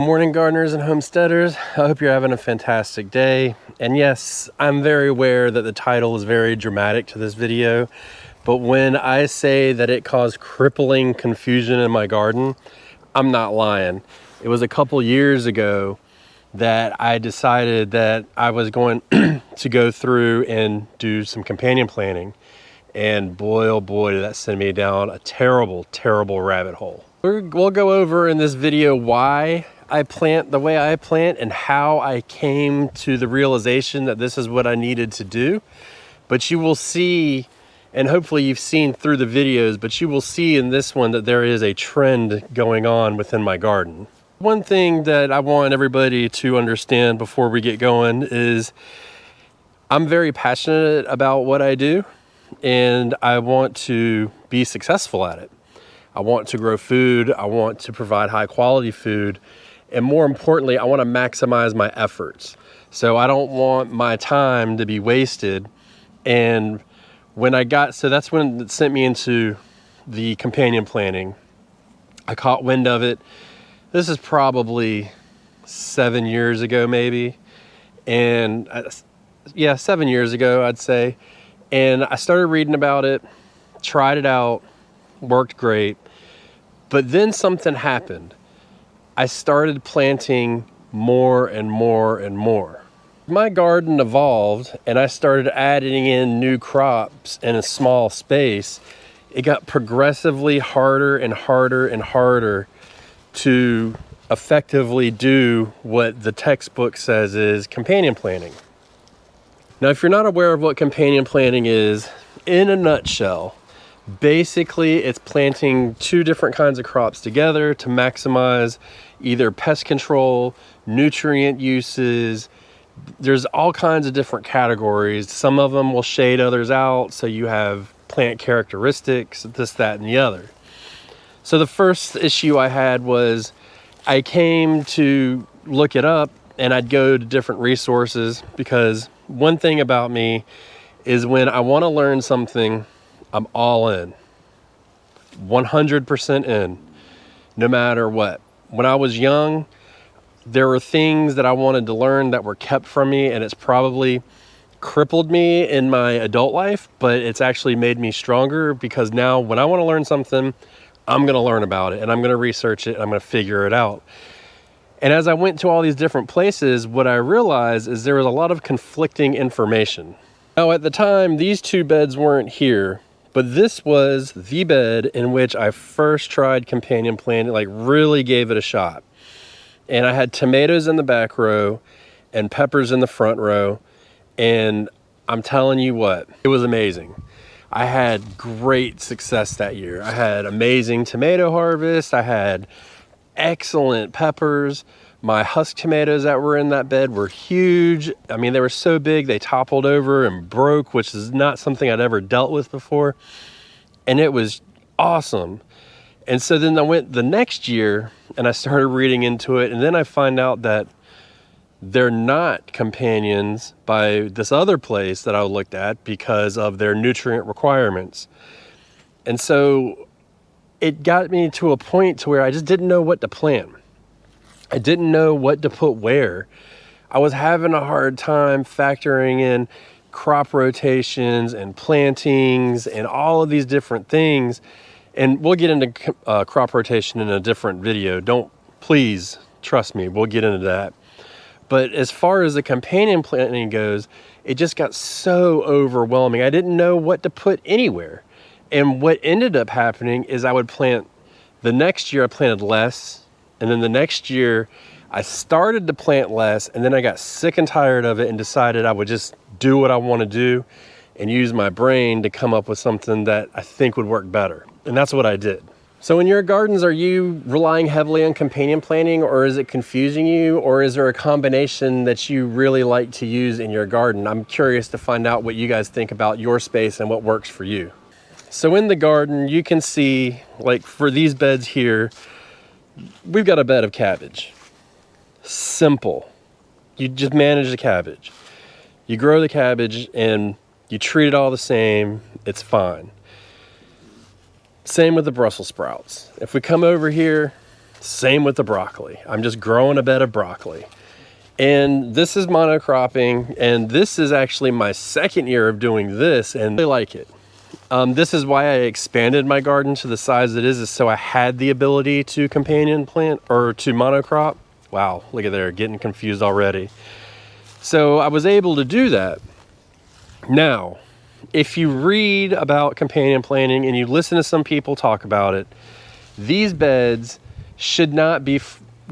Morning gardeners and homesteaders, I hope you're having a fantastic day. And yes, I'm very aware that the title is very dramatic to this video, but when I say that it caused crippling confusion in my garden, I'm not lying. It was a couple years ago that I decided that I was going to go through and do some companion planting. And boy, oh boy, did that send me down a terrible, terrible rabbit hole. We'll go over in this video why I plant the way I plant and how I came to the realization that this is what I needed to do. But you will see, and hopefully you've seen through the videos, but you will see in this one that there is a trend going on within my garden. One thing that I want everybody to understand before we get going is I'm very passionate about what I do, and I want to be successful at it. I want to grow food, I want to provide high quality food, and more importantly, I want to maximize my efforts. So I don't want my time to be wasted. And when so that's when it sent me into the companion planting. I caught wind of it. This is probably 7 years ago, maybe. And yeah, 7 years ago, I'd say. And I started reading about it, tried it out, worked great. But then something happened. I started planting more and more and more. My garden evolved and I started adding in new crops in a small space. It got progressively harder and harder and harder to effectively do what the textbook says is companion planting. Now, if you're not aware of what companion planting is, in a nutshell, basically it's planting two different kinds of crops together to maximize either pest control, nutrient uses. There's all kinds of different categories. Some of them will shade others out, so you have plant characteristics, this, that, and the other. So the first issue I had was I came to look it up and I'd go to different resources, because one thing about me is when I want to learn something, I'm all in, 100% in, no matter what. When I was young, there were things that I wanted to learn that were kept from me, and it's probably crippled me in my adult life, but it's actually made me stronger, because now when I want to learn something, I'm going to learn about it and I'm going to research it and I'm going to figure it out. And as I went to all these different places, what I realized is there was a lot of conflicting information. Now, at the time, these two beds weren't here, but this was the bed in which I first tried companion planting, like really gave it a shot. And I had tomatoes in the back row and peppers in the front row. And I'm telling you what, it was amazing. I had great success that year. I had amazing tomato harvest. I had excellent peppers. My husk tomatoes that were in that bed were huge. I mean, they were so big they toppled over and broke, which is not something I'd ever dealt with before. And it was awesome. And so then I went the next year and I started reading into it, and then I find out that they're not companions by this other place that I looked at because of their nutrient requirements. And so it got me to a point to where I just didn't know what to plant. I didn't know what to put where. I was having a hard time factoring in crop rotations and plantings and all of these different things. And we'll get into crop rotation in a different video. Please trust me, we'll get into that. But as far as the companion planting goes, it just got so overwhelming. I didn't know what to put anywhere. And what ended up happening is I would plant, the next year I planted less, and then the next year I started to plant less, and then I got sick and tired of it and decided I would just do what I want to do and use my brain to come up with something that I think would work better. And that's what I did. So in your gardens, are you relying heavily on companion planting, or is it confusing you, or is there a combination that you really like to use in your garden? I'm curious to find out what you guys think about your space and what works for you. So in the garden, you can see, like for these beds here, we've got a bed of cabbage. Simple. You just manage the cabbage. You grow the cabbage and you treat it all the same, it's fine. Same with the Brussels sprouts. If we come over here, Same with the broccoli. I'm just growing a bed of broccoli. And this is monocropping, and this is actually my second year of doing this, and I like it. This is why I expanded my garden to the size it is so I had the ability to companion plant or to monocrop. Wow, look at there, getting confused already. So I was able to do that. Now, if you read about companion planting and you listen to some people talk about it, these beds should not be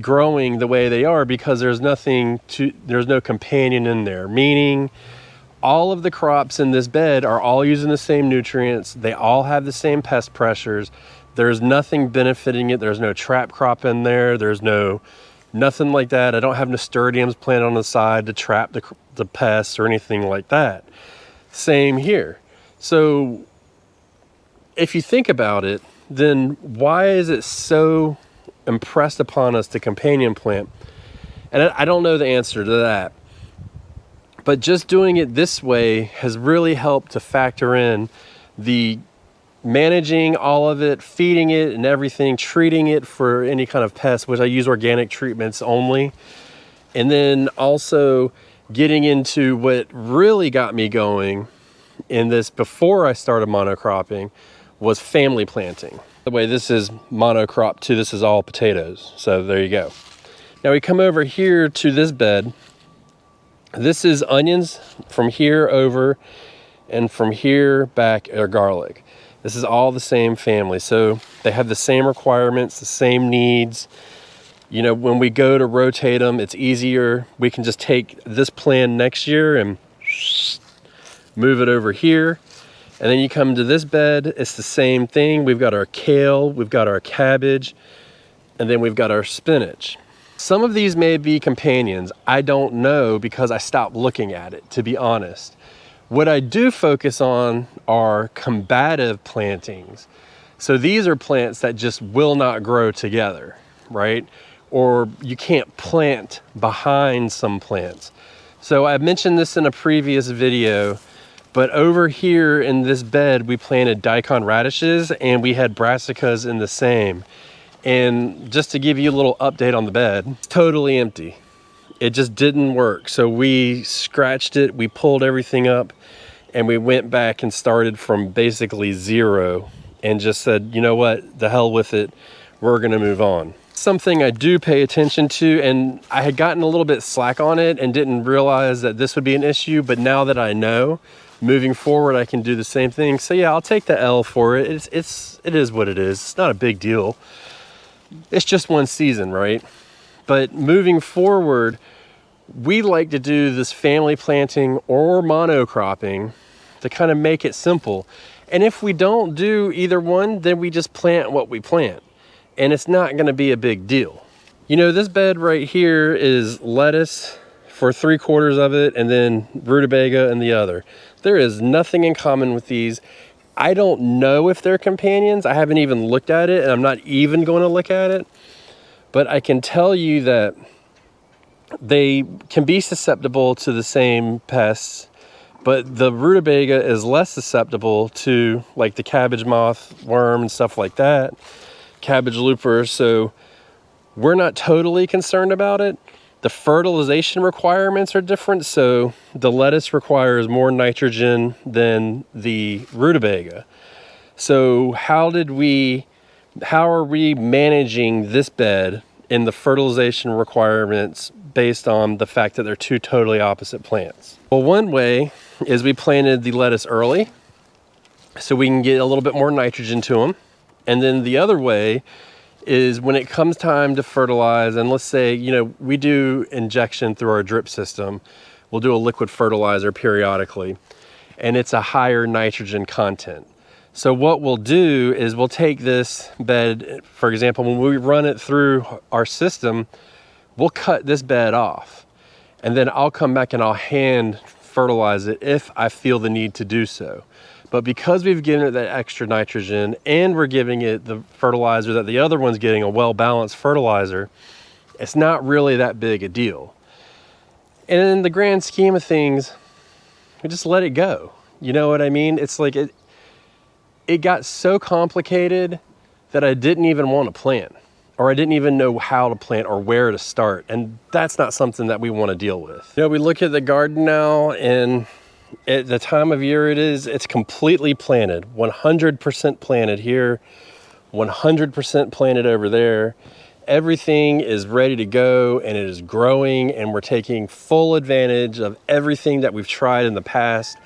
growing the way they are because there's no companion in there, meaning all of the crops in this bed are all using the same nutrients. They all have the same pest pressures. There's nothing benefiting it. There's no trap crop in there. There's nothing like that. I don't have nasturtiums planted on the side to trap the pests or anything like that. Same here. So if you think about it, then why is it so impressed upon us to companion plant? And I don't know the answer to that. But just doing it this way has really helped to factor in the managing all of it, feeding it and everything, treating it for any kind of pest, which I use organic treatments only. And then also getting into what really got me going in this before I started monocropping was family planting. By the way, this is monocrop too. This is all potatoes. So there you go. Now we come over here to this bed. This is onions from here over, and from here back are garlic. This is all the same family. So they have the same requirements, the same needs. You know, when we go to rotate them, it's easier. We can just take this plant next year and move it over here. And then you come to this bed, it's the same thing. We've got our kale, we've got our cabbage, and then we've got our spinach. Some of these may be companions. I don't know because I stopped looking at it, to be honest. What I do focus on are combative plantings. So these are plants that just will not grow together, right? Or you can't plant behind some plants. So I mentioned this in a previous video, but over here in this bed, we planted daikon radishes and we had brassicas in the same. And just to give you a little update on the bed, it's totally empty. It just didn't work. So we scratched it, we pulled everything up, and we went back and started from basically zero and just said, you know what, the hell with it, we're gonna move on. Something I do pay attention to, and I had gotten a little bit slack on it and didn't realize that this would be an issue, but now that I know, moving forward, I can do the same thing. So yeah, I'll take the L for it. It is what it is. It's not a big deal. It's just one season, right? But moving forward, we like to do this family planting or monocropping to kind of make it simple. And if we don't do either one, then we just plant what we plant. And it's not gonna be a big deal. You know, this bed right here is lettuce for 3/4 of it, and then rutabaga in the other. There is nothing in common with these. I don't know if they're companions. I haven't even looked at it, and I'm not even going to look at it. But I can tell you that they can be susceptible to the same pests, but the rutabaga is less susceptible to like the cabbage moth, worm, and stuff like that, cabbage looper. So we're not totally concerned about it. The fertilization requirements are different. So the lettuce requires more nitrogen than the rutabaga. So how are we managing this bed in the fertilization requirements based on the fact that they're two totally opposite plants? Well, one way is we planted the lettuce early so we can get a little bit more nitrogen to them. And then the other way is when it comes time to fertilize, and let's say, you know, we do injection through our drip system, we'll do a liquid fertilizer periodically, and it's a higher nitrogen content. So what we'll do is we'll take this bed, for example, when we run it through our system, we'll cut this bed off, and then I'll come back and I'll hand fertilize it if I feel the need to do so. But because we've given it that extra nitrogen and we're giving it the fertilizer that the other one's getting, a well-balanced fertilizer, it's not really that big a deal. And in the grand scheme of things, we just let it go. You know what I mean? It's like it got so complicated that I didn't even want to plant. or I didn't even know how to plant or where to start. And that's not something that we want to deal with. You know, we look at the garden now, and at the time of year it's completely planted, 100% planted here, 100% planted over there. Everything is ready to go, and it is growing, and we're taking full advantage of everything that we've tried in the past,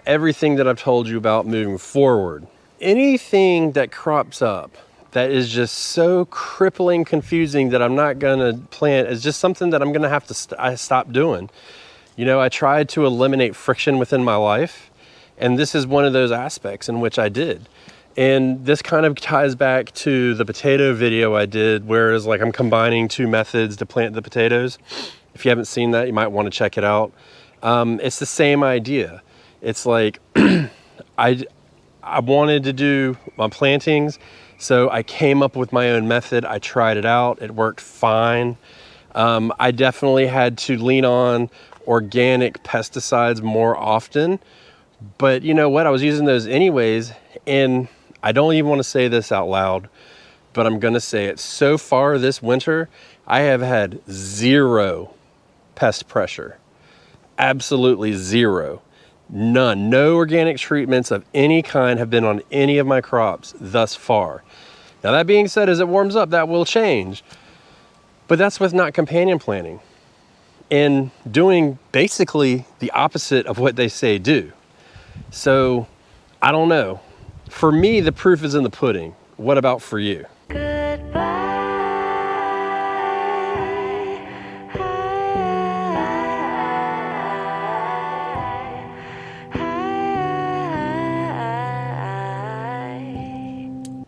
everything that I've told you about moving forward. Anything that crops up that is just so crippling confusing that I'm not gonna plant is just something that I'm gonna have to stop doing. You know, I tried to eliminate friction within my life, and this is one of those aspects in which I did. And this kind of ties back to the potato video I did, whereas like I'm combining two methods to plant the potatoes. If you haven't seen that, you might want to check it out. It's the same idea. It's like I wanted to do my plantings, so I came up with my own method. I tried it out. It worked fine. I definitely had to lean on organic pesticides more often, but you know what? I was using those anyways, and I don't even want to say this out loud, but I'm going to say it. So far this winter, I have had 0 pest pressure. Absolutely 0. None. No organic treatments of any kind have been on any of my crops thus far. Now that being said, as it warms up, that will change. But that's with not companion planting and doing basically the opposite of what they say do. So I don't know. For me, the proof is in the pudding. What about for you?